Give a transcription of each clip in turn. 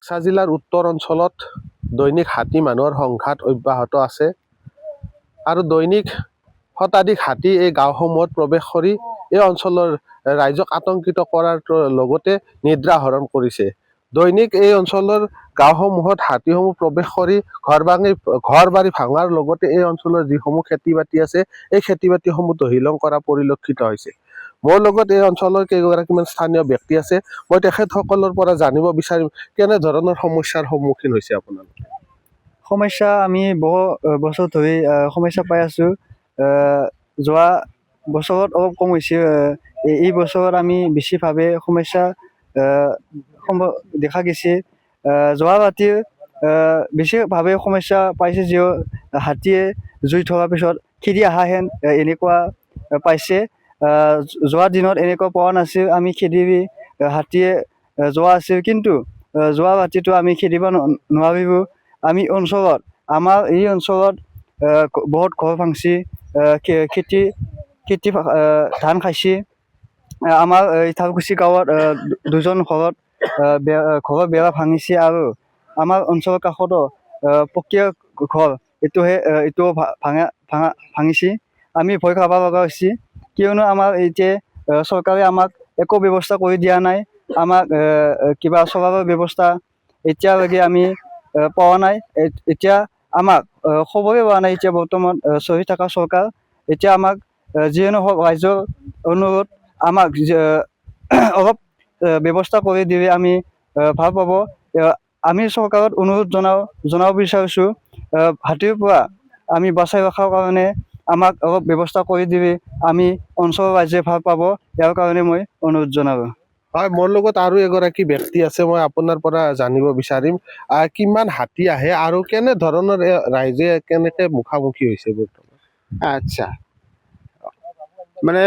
বাক্সা জিলাৰ উত্তৰ অঞ্চলত দৈনিক হাতী মানুহৰ সংঘাত অব্যাহত আছে আৰু দৈনিক শতাধিক হাতী এই গাঁওসমূহত প্ৰৱেশ কৰি এই অঞ্চলৰ ৰাইজক আতংকিত কৰাৰ লগতে নিদ্ৰা হৰণ কৰিছে। দৈনিক এই অঞ্চলৰ গাঁওসমূহত হাতীসমূহ প্ৰৱেশ কৰি ঘৰ বাৰী ভাঙাৰ লগতে এই অঞ্চলৰ যিসমূহ খেতি বাতি আছে এই খেতি বাতিসমূহ তহিলং কৰা পৰিলক্ষিত হৈছে। মোৰ লগত এই অঞ্চলৰ কেইগৰাকীমান স্থানীয় ব্যক্তি আছে। মই তেখেতসকলৰ পৰা জানিব বিচাৰিম কেনেধৰণৰ সমস্যাৰ সন্মুখীন হৈছে আপোনালোকে। সমস্যা আমি বহু বছৰ ধৰি সমস্যা পাই আছোঁ। যোৱা বছৰত অলপ কম হৈছে। এই বছৰত আমি বেছিভাৱে সমস্যা দেখা গৈছে। যোৱা ৰাতিৰ বেছিভাৱে সমস্যা পাইছে যিও হাতীয়ে জুই থকাৰ পিছত খেদি অহাহেন এনেকুৱা পাইছে। যোৱা দিনত এনেকুৱা পোৱা নাছিল। আমি খেদি হাতীয়ে যোৱা আছিল, কিন্তু যোৱা ৰাতিটো আমি খেদিব নোৱাৰিলোঁ। আমাৰ এই অঞ্চলত বহুত ঘৰ ভাঙছি, খেতি ধান খাইছে। আমাৰ এই ঠাকুৰকুছি গাঁৱত দুজন ঘৰৰ বেৰা ভাঙিছে আৰু আমাৰ অঞ্চলৰ কাষতো পকীয়া ঘৰ এইটোও ভাঙিছে। আমি ভয় খাব লগা হৈছে, কিয়নো আমাৰ এতিয়া চৰকাৰে আমাক একো ব্যৱস্থা কৰি দিয়া নাই। আমাক কিবা চলাৰৰ ব্যৱস্থা এতিয়ালৈকে আমি পোৱা নাই। এতিয়া আমাক খবৰে পোৱা নাই। এতিয়া বৰ্তমান চলি থকা চৰকাৰ এতিয়া আমাক যিয়ে নহওক ৰাইজৰ অনুৰোধ, আমাক অলপ ব্যৱস্থা কৰি দিলে আমি ভাল পাব। আমি চৰকাৰত অনুৰোধ জনাব বিচাৰিছোঁ, হাতীৰ পৰা আমি বচাই ৰখাৰ কাৰণে আমাক অলপ ব্যৱস্থা কৰি দিলে আমি অঞ্চলৰ ৰাইজে ভাল পাব। ইয়াৰ কাৰণে মই অনুৰোধ জনালোঁ। হয়, মোৰ লগত আৰু এগৰাকী ব্যক্তি আছে। মই আপোনাৰ পৰা জানিব বিচাৰিম কিমান হাতী আহে আৰু কেনেধৰণৰ ৰাইজে কেনেকে মুখামুখি হৈছে বৰ্তমান। আচ্ছা, মানে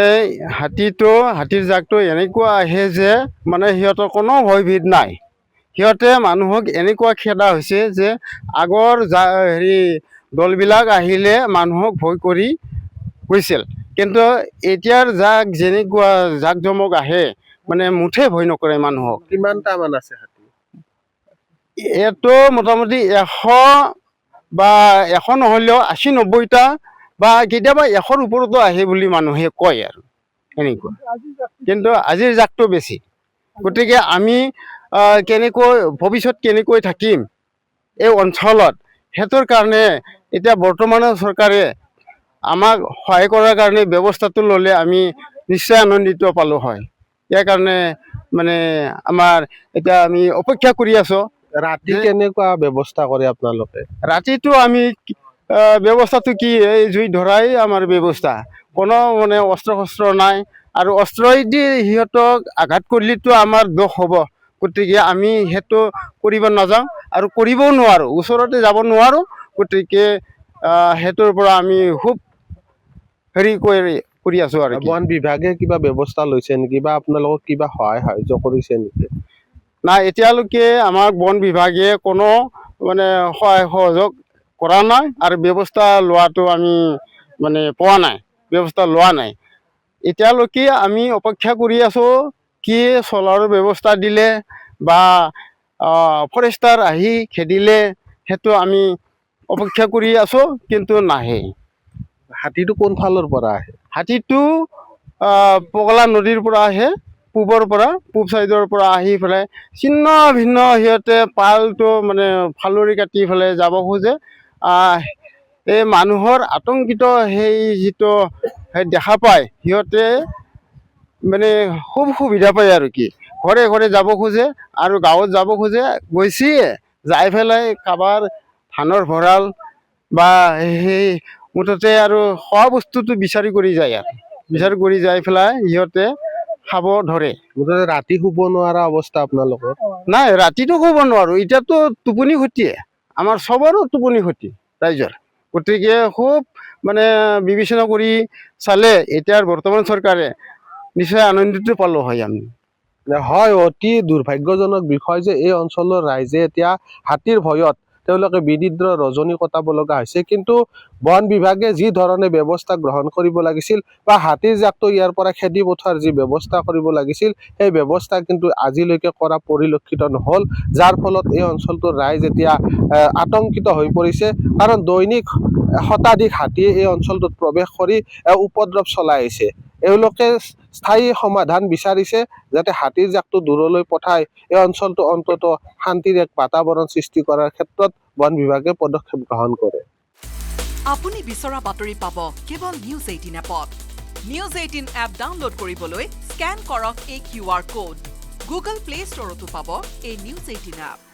হাতীৰ জাকটো এনেকুৱা আহে যে মানে সিহঁতৰ কোনো ভয়ভীত নাই। সিহঁতে মানুহক এনেকুৱা খেদা হৈছে যে আগৰ দলবিলাক আহিলে মানুহক ভয় কৰি গৈছিল, কিন্তু এতিয়াৰ যেনেকুৱা জাক জমক আহে মানে মুঠে ভয় নকৰে মানুহক। কিমানটামান আছে হাতী? এইটো মোটামুটি 100 বা 100 নহ'লেও 80-90টা বা কেতিয়াবা 100ৰ ওপৰতো আহে বুলি মানুহে কয় আৰু এনেকুৱা। কিন্তু আজিৰ জাকটো বেছি। গতিকে আমি ভৱিষ্যত কেনেকৈ থাকিম এই অঞ্চলত, সেইটোৰ কাৰণে এতিয়া বৰ্তমানৰ চৰকাৰে আমাক সহায় কৰাৰ কাৰণে ব্যৱস্থাটো ল'লে আমি নিশ্চয় আনন্দিত পালোঁ হয়। ইয়াৰ কাৰণে মানে এতিয়া আমি অপেক্ষা কৰি আছোঁ। ৰাতি কেনেকুৱা ব্যৱস্থা কৰে আপোনালোকে? ৰাতিটো আমি ব্যৱস্থাটো কি, এই জুই ধৰাই আমাৰ ব্যৱস্থা। কোনো মানে অস্ত্ৰ শস্ত্ৰ নাই, আৰু অস্ত্ৰইদি সিহঁতক আঘাত কৰিলেতো আমাৰ দোষ হ'ব। গতিকে আমি সেইটো কৰিব নাযাওঁ আৰু কৰিবও নোৱাৰোঁ, ওচৰতে যাব নোৱাৰোঁ। গতিকে সেইটোৰ পৰা আমি খুব কৰি আছোঁ আৰু। বন বিভাগে কিবা ব্যৱস্থা লৈছে নেকি বা আপোনালোকক কিবা সহায় সাহায্য কৰিছে নেকি? নাই, এতিয়ালৈকে আমাক বন বিভাগে কোনো মানে সহায় সহযোগ কৰা নাই আৰু ব্যৱস্থা লোৱাটো আমি মানে পোৱা নাই, ব্যৱস্থা লোৱা নাই। এতিয়ালৈকে আমি অপেক্ষা কৰি আছোঁ কি চলাৰৰ ব্যৱস্থা দিলে বা ফৰেষ্টাৰ আহি খেদিলে, সেইটো আমি অপেক্ষা কৰি আছোঁ, কিন্তু নাহে। হাতীটো কোন ফালৰ পৰা আহে? হাতীটো পগলা নদীৰ পৰা আহে, পূব চাইডৰ পৰা আহি পেলাই ছিন্ন ভিন্ন সিহঁতে পালটো মানে ফালৰি কাটি পেলাই যাব খোজে। এই মানুহৰ আতংকিত যিটো দেখা পায়, সিহঁতে মানে খুব সুবিধা পায় আৰু কি, ঘৰে ঘৰে যাব খোজে আৰু গাঁৱত যাব খোজে। যাই পেলাই কাৰোবাৰ ধানৰ ভঁৰাল বা মুঠতে আৰু খোৱা বস্তুটো বিচাৰি কৰি যাই পেলাই সিহঁতে খাব ধৰে। মুঠতে ৰাতি শুব নোৱাৰা অৱস্থা আপোনালোকৰ? নাই, ৰাতিটো শুব নোৱাৰোঁ। এতিয়াতো টোপনি ক্ষতিয়ে, আমাৰ চবৰো টোপনি ক্ষতি ৰাইজৰ। গতিকে খুব মানে বিবেচনা কৰি চালে এতিয়াৰ বৰ্তমান চৰকাৰে নিশ্চয় আনন্দিত পালোঁ হয় আমি। হয়, অতি দুৰ্ভাগ্যজনক বিষয় যে এই অঞ্চলৰ ৰাইজে এতিয়া হাতীৰ ভয়ত তেওঁলোকে বিনিদ্ৰ ৰজনী কটাব লগা হৈছে। কিন্তু বন বিভাগে যি ধৰণে ব্যৱস্থা গ্ৰহণ কৰিব লাগিছিল বা হাতীৰ জাকটো ইয়াৰ পৰা খেদি পঠোৱাৰ যি ব্যৱস্থা কৰিব লাগিছিল সেই ব্যৱস্থা কিন্তু আজিলৈকে কৰা পৰিলক্ষিত নহ'ল, যাৰ ফলত এই অঞ্চলটোৰ ৰাইজ এতিয়া আতংকিত হৈ পৰিছে। কাৰণ দৈনিক শতাধিক হাতীয়ে এই অঞ্চলটোত প্ৰৱেশ কৰি উপদ্ৰৱ চলাই আহিছে। এওঁলোকে স্থায়ী সমাধান বিচাৰিছে যাতে হাতীৰ জাকটো দূৰলৈ পঠাই এই অঞ্চলটো অন্তত শান্তিৰ এক বাতাবৰণ সৃষ্টি কৰাৰ ক্ষেত্ৰত বন বিভাগে পদক্ষেপ গ্ৰহণ কৰে। আপুনি বিচৰা বাতৰি পাব কেৱল নিউজ 18 এপত। নিউজ 18 এপ ডাউনলোড কৰিবলৈ স্কেন কৰক এই QR কোড। গুগল প্লে ষ্টৰতো পাব এই নিউজ 18 এপ।